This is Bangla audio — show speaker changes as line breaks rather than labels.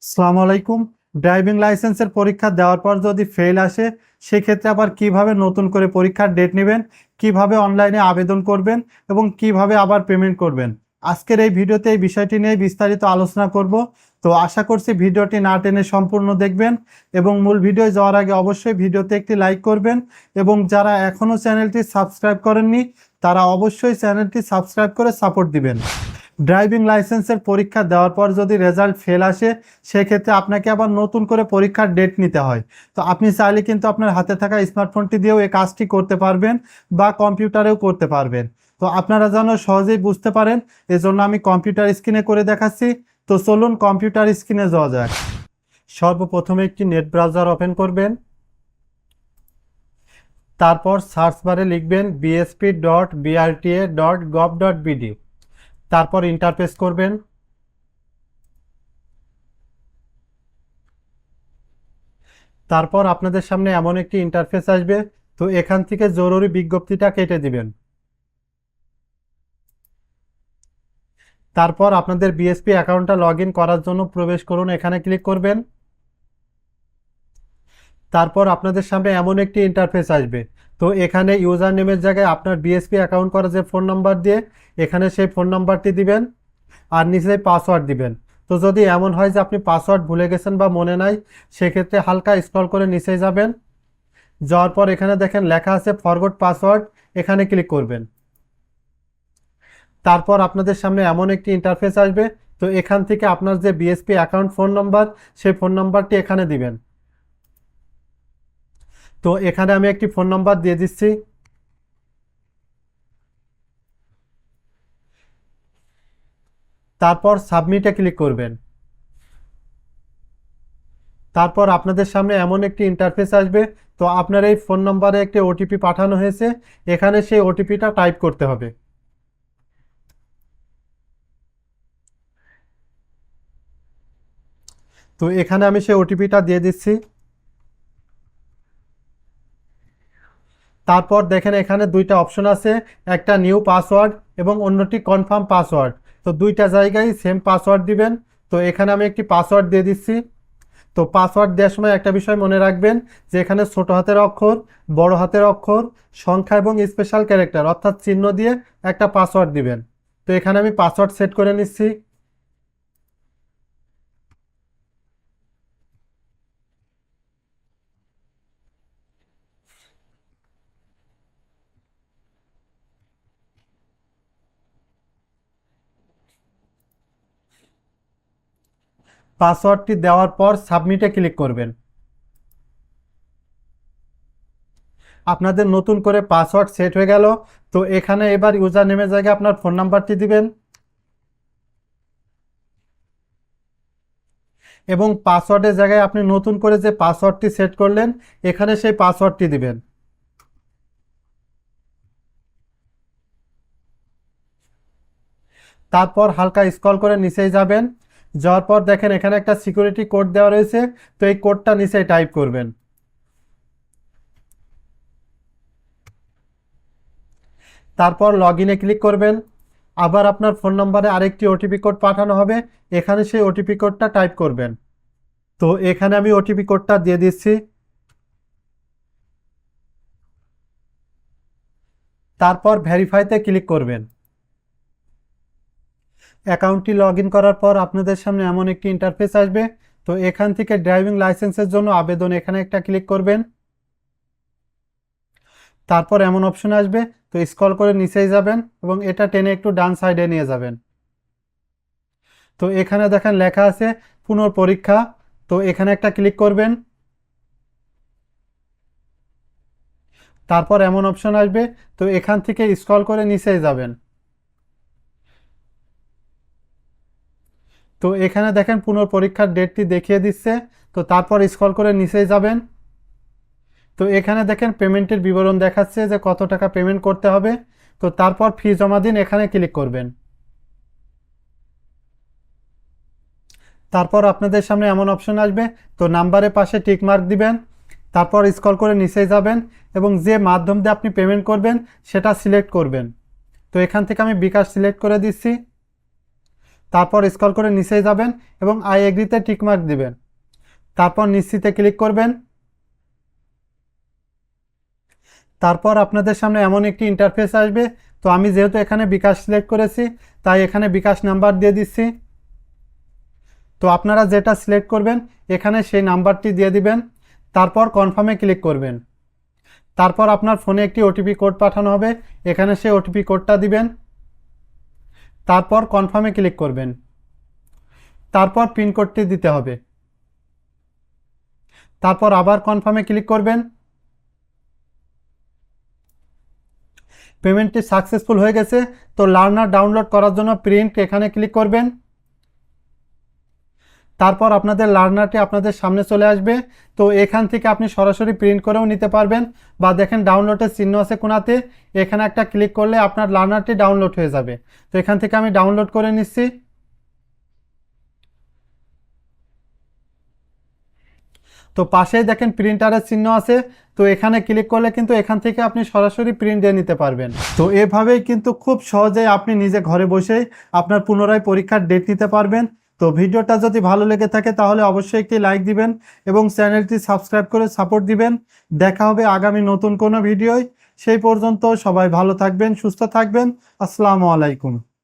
আসসালামু আলাইকুম। ড্রাইভিং লাইসেন্সের পরীক্ষা দেওয়ার পর যদি ফেল আসে, সেক্ষেত্রে আবার কিভাবে নতুন করে পরীক্ষার ডেট নেবেন, কিভাবে অনলাইনে আবেদন করবেন এবং কিভাবে আবার পেমেন্ট করবেন। আজকের এই ভিডিওতে এই বিষয়টি নিয়ে বিস্তারিত আলোচনা করব। তো আশা করছি ভিডিওটি না টেনে সম্পূর্ণ দেখবেন এবং মূল ভিডিও যাওয়ার আগে অবশ্যই ভিডিওতে একটি লাইক করবেন এবং যারা এখনও চ্যানেলটি সাবস্ক্রাইব করেননি তারা অবশ্যই চ্যানেলটি সাবস্ক্রাইব করে সাপোর্ট দিবেন। ড্রাইভিং লাইসেন্সের পরীক্ষা দেওয়ার পর যদি রেজাল্ট ফেল আসে, সেক্ষেত্রে আপনাকে আবার নতুন করে পরীক্ষার ডেট নিতে হয়। তো আপনি চাইলে কিন্তু আপনার হাতে থাকা স্মার্টফোনটি দিয়েও এই কাজটি করতে পারবেন বা কম্পিউটারেও করতে পারবেন। তো আপনারা যেন সহজেই বুঝতে পারেন, এজন্য আমি কম্পিউটার স্ক্রিনে করে দেখাচ্ছি। তো চলুন কম্পিউটার স্ক্রিনে যাওয়া যাক। সর্বপ্রথমে একটি নেট ব্রাউজার ওপেন করবেন, তারপর সার্চ বারে লিখবেন bsp.brta.gov.bd, তারপর ইন্টারফেস করবেন। তারপর আপনাদের সামনে এমন একটি ইন্টারফেস আসবে। তো এখান থেকে জরুরি বিজ্ঞপ্তিটা কেটে দিবেন। তারপর আপনাদের বিএসপি অ্যাকাউন্টটা লগ ইন করার জন্য প্রবেশ করুন, এখানে ক্লিক করবেন। তারপর আপনাদের সামনে এমন একটি ইন্টারফেস আসবে। তো এখানে ইউজার নেমের জায়গায় আপনার বিএসপি অ্যাকাউন্ট করা যে ফোন নাম্বার দিয়ে, এখানে সেই ফোন নাম্বারটি দিবেন আর নিচে পাসওয়ার্ড দিবেন। তো যদি এমন হয় যে আপনি পাসওয়ার্ড ভুলে গেছেন বা মনে নাই, সেক্ষেত্রে হালকা স্ক্রল করে নিচে যাবেন। যাওয়ার পর এখানে দেখেন লেখা আছে ফরগট পাসওয়ার্ড, এখানে ক্লিক করবেন। তারপর আপনাদের সামনে এমন একটি ইন্টারফেস আসবে। তো এখান থেকে আপনার যে বিএসপি অ্যাকাউন্ট ফোন নাম্বার, সেই ফোন নাম্বারটি এখানে দিবেন। তো এখানে আমি একটি ফোন নাম্বার দিয়ে দিচ্ছি। তারপর সাবমিটে ক্লিক করবেন। তারপর আপনাদের সামনে এমন একটি ইন্টারফেস আসবে। তো আপনার এই ফোন নাম্বারে একটি ওটিপি পাঠানো হয়েছে, এখানে সেই ওটিপিটা টাইপ করতে হবে। তো এখানে আমি সেই ওটিপিটা দিয়ে দিচ্ছি। তারপর দেখেন এখানে দুইটা অপশন আছে, একটা নিউ পাসওয়ার্ড এবং অন্যটি কনফার্ম পাসওয়ার্ড। তো দুইটা জায়গায় সেম পাসওয়ার্ড দিবেন। তো এখানে আমি একটি পাসওয়ার্ড দিয়ে দিচ্ছি। তো পাসওয়ার্ড দেওয়ার সময় একটা বিষয় মনে রাখবেন যে এখানে ছোট হাতের অক্ষর, বড় হাতের অক্ষর, সংখ্যা এবং স্পেশাল ক্যারেক্টার অর্থাৎ চিহ্ন দিয়ে একটা পাসওয়ার্ড দিবেন। তো এখানে আমি পাসওয়ার্ড সেট করে নিচ্ছি। পাসওয়ার্ডটি দেওয়ার পর সাবমিটে ক্লিক করবেন। আপনাদের নতুন করে পাসওয়ার্ড সেট হয়ে গেল। তো এখানে এবার ইউজার নেমের জায়গায় আপনার ফোন নাম্বারটি দিবেন এবং পাসওয়ার্ডের জায়গায় আপনি নতুন করে যে পাসওয়ার্ডটি সেট করলেন, এখানে সেই পাসওয়ার্ডটি দিবেন। তারপর হালকা স্ক্রল করে নিচেই যাবেন। যাওয়ার পর দেখেন এখানে একটা সিকিউরিটি কোড দেওয়া রয়েছে। তো এই কোডটা নিচেই টাইপ করবেন। তারপর লগ ইনে ক্লিক করবেন। আবার আপনার ফোন নম্বরে আরেকটি ওটিপি কোড পাঠানো হবে, এখানে সেই ওটিপি কোডটা টাইপ করবেন। তো এখানে আমি ওটিপি কোডটা দিয়ে দিচ্ছি। তারপর ভেরিফাইতে ক্লিক করবেন। অ্যাকাউন্টটি লগ ইন করার পর আপনাদের সামনে এমন একটি ইন্টারফেস আসবে। তো এখান থেকে ড্রাইভিং লাইসেন্সের জন্য আবেদন, এখানে একটা ক্লিক করবেন। তারপর এমন অপশন আসবে। তো স্ক্রল করে নিচেই যাবেন এবং এটা টেনে একটু ডান সাইডে নিয়ে যাবেন। তো এখানে দেখেন লেখা আছে পুনর্পরীক্ষা। তো এখানে একটা ক্লিক করবেন। তারপর এমন অপশন আসবে। তো এখান থেকে স্ক্রল করে নিচেই যাবেন। তো এখানে দেখেন পুনর্পরীক্ষার ডেটটি দেখিয়ে দিচ্ছে। তো তারপর স্ক্রল করে নিচেই যাবেন। তো এখানে দেখেন পেমেন্টের বিবরণ দেখাচ্ছে যে কত টাকা পেমেন্ট করতে হবে। তো তারপর ফি জমা দিন, এখানে ক্লিক করবেন। তারপর আপনাদের সামনে এমন অপশন আসবে। তো নাম্বারের পাশে টিক মার্ক দিবেন। তারপর স্ক্রল করে নিচেই যাবেন এবং যে মাধ্যম দিয়ে আপনি পেমেন্ট করবেন সেটা সিলেক্ট করবেন। তো এখান থেকে আমি বিকাশ সিলেক্ট করে দিচ্ছি। তারপর স্ক্রল করে নিচে যাবেন এবং আই এগ্রিতে টিকমার্ক দিবেন। তারপর নিশ্চিতে ক্লিক করবেন। তারপর আপনাদের সামনে এমন একটি ইন্টারফেস আসবে। তো আমি যেহেতু এখানে বিকাশ সিলেক্ট করেছি, তাই এখানে বিকাশ নাম্বার দিয়ে দিচ্ছি। তো আপনারা যেটা সিলেক্ট করবেন এখানে সেই নাম্বারটি দিয়ে দিবেন। তারপর কনফার্মে ক্লিক করবেন। তারপর আপনার ফোনে একটি ওটিপি কোড পাঠানো হবে, এখানে সেই ওটিপি কোডটা দিবেন। তারপর কনফার্মে ক্লিক করবেন। তারপর পিনকোডটি দিতে হবে। তারপর আবার কনফার্মে ক্লিক করবেন। পেমেন্টটি সাকসেসফুল হয়ে গেছে। তো লার্নার ডাউনলোড করার জন্য প্রিন্ট এখানে ক্লিক করবেন। তারপর আপনাদের লার্নারটি আপনাদের সামনে চলে আসবে। তো এখান থেকে আপনি সরাসরি প্রিন্ট করেও নিতে পারবেন, বা দেখেন ডাউনলোডের চিহ্ন আছে কোনাতে, এখানে একটা ক্লিক করলে আপনার লার্নারটি ডাউনলোড হয়ে যাবে। তো এখান থেকে আমি ডাউনলোড করে নিচ্ছি। তো পাশেই দেখেন প্রিন্টারের চিহ্ন আছে, তো এখানে ক্লিক করলে কিন্তু এখান থেকে আপনি সরাসরি প্রিন্ট দিয়ে নিতে পারবেন। তো এভাবেই কিন্তু খুব সহজেই আপনি নিজে ঘরে বসেই আপনার পুনরায় পরীক্ষার ডেট নিতে পারবেন। তো ভিডিওটা যদি ভালো লেগে থাকে তাহলে অবশ্যই একটি লাইক দিবেন এবং চ্যানেলটি সাবস্ক্রাইব করে সাপোর্ট দিবেন। দেখা হবে আগামী নতুন কোনো ভিডিওয়। সেই পর্যন্ত সবাই ভালো থাকবেন, সুস্থ থাকবেন। আসসালামু আলাইকুম।